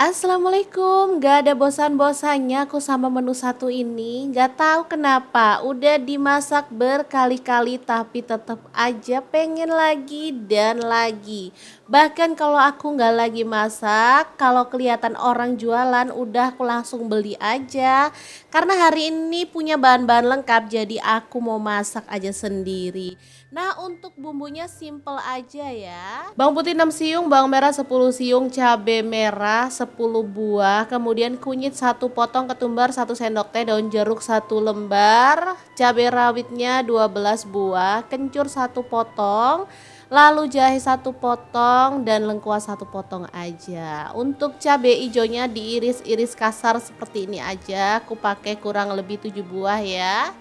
Assalamualaikum, gak ada bosan-bosannya aku sama menu satu ini. Gak tahu kenapa, udah dimasak berkali-kali tapi tetap aja pengen lagi dan lagi. Bahkan kalau aku nggak lagi masak, kalau kelihatan orang jualan udah aku langsung beli aja. Karena hari ini punya bahan-bahan lengkap jadi aku mau masak aja sendiri. Nah, untuk bumbunya simple aja ya. Bawang putih 6 siung, bawang merah 10 siung, cabai merah 10 buah, kemudian kunyit 1 potong, ketumbar 1 sendok teh, daun jeruk 1 lembar, cabai rawitnya 12 buah, kencur 1 potong, lalu jahe 1 potong dan lengkuas 1 potong aja. Untuk cabai hijaunya diiris-iris kasar seperti ini aja. Aku pakai kurang lebih 7 buah ya.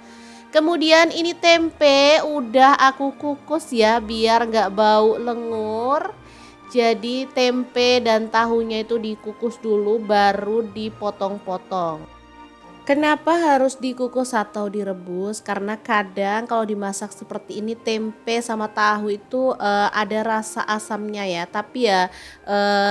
Kemudian ini tempe udah aku kukus ya biar nggak bau lengur. Jadi tempe dan tahunya itu dikukus dulu baru dipotong-potong. Kenapa harus dikukus atau direbus? Karena kadang kalau dimasak seperti ini tempe sama tahu itu ada rasa asamnya ya. Tapi ya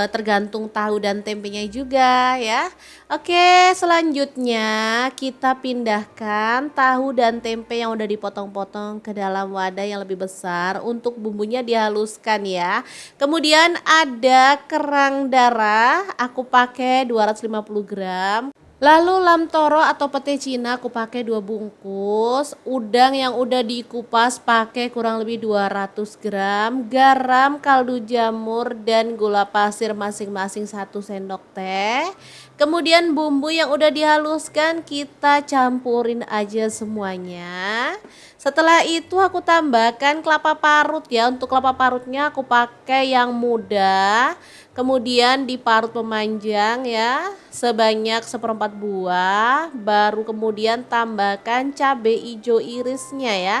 tergantung tahu dan tempenya juga ya. Oke, selanjutnya kita pindahkan tahu dan tempe yang udah dipotong-potong ke dalam wadah yang lebih besar untuk bumbunya dihaluskan ya. Kemudian ada kerang darah, aku pakai 250 gram. Lalu lam toro atau pete Cina aku pakai 2 bungkus, udang yang udah dikupas pakai kurang lebih 200 gram, garam, kaldu jamur dan gula pasir masing-masing 1 sendok teh. Kemudian bumbu yang udah dihaluskan kita campurin aja semuanya. Setelah itu aku tambahkan kelapa parut ya. Untuk kelapa parutnya aku pakai yang muda. Kemudian diparut pemanjang ya sebanyak 1/4 buah. Baru kemudian tambahkan cabai hijau irisnya ya.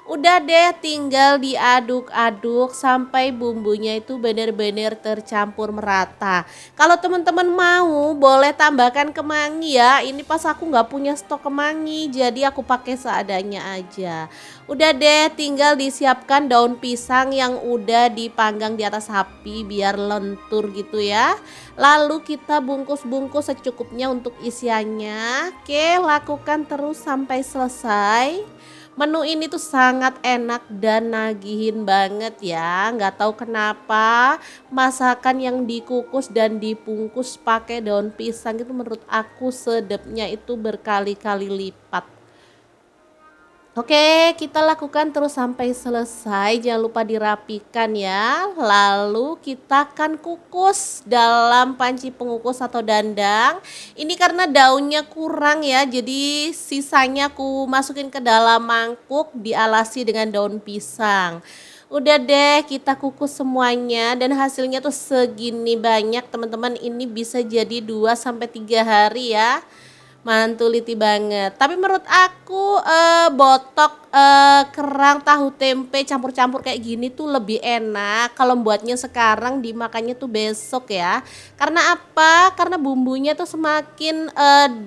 Udah deh tinggal diaduk-aduk sampai bumbunya itu benar-benar tercampur merata. Kalau teman-teman mau boleh tambahkan kemangi ya. Ini pas aku nggak punya stok kemangi jadi aku pakai seadanya aja. Udah deh tinggal disiapkan daun pisang yang udah dipanggang di atas api biar lentur gitu ya. Lalu kita bungkus-bungkus secukupnya untuk isiannya. Oke, lakukan terus sampai selesai. Menu ini tuh sangat enak dan nagihin banget ya. Nggak tahu kenapa masakan yang dikukus dan dibungkus pakai daun pisang itu menurut aku sedapnya itu berkali-kali lipat. Oke, kita lakukan terus sampai selesai. Jangan lupa dirapikan ya. Lalu kita akan kukus dalam panci pengukus atau dandang. Ini karena daunnya kurang ya, jadi sisanya aku masukin ke dalam mangkuk dialasi dengan daun pisang. Udah deh kita kukus semuanya dan hasilnya tuh segini banyak teman-teman. Ini bisa jadi 2 sampai 3 hari ya. Mantuliti banget. Tapi menurut aku botok kerang tahu tempe campur-campur kayak gini tuh lebih enak. Kalau buatnya sekarang dimakannya tuh besok ya. Karena apa? Karena bumbunya tuh semakin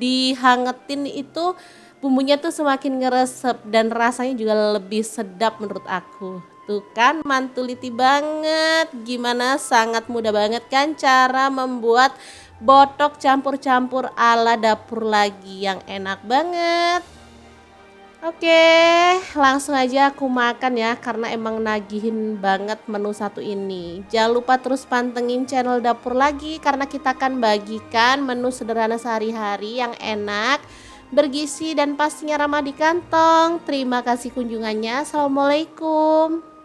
dihangetin itu bumbunya tuh semakin ngeresep dan rasanya juga lebih sedap menurut aku. Tuh kan mantuliti banget. Gimana sangat mudah banget kan cara membuat botok campur-campur ala dapur lagi yang enak banget. Oke, langsung aja aku makan ya karena emang nagihin banget menu satu ini. Jangan lupa terus pantengin channel dapur lagi karena kita akan bagikan menu sederhana sehari-hari yang enak, bergizi dan pastinya ramah di kantong. Terima kasih kunjungannya. Assalamualaikum.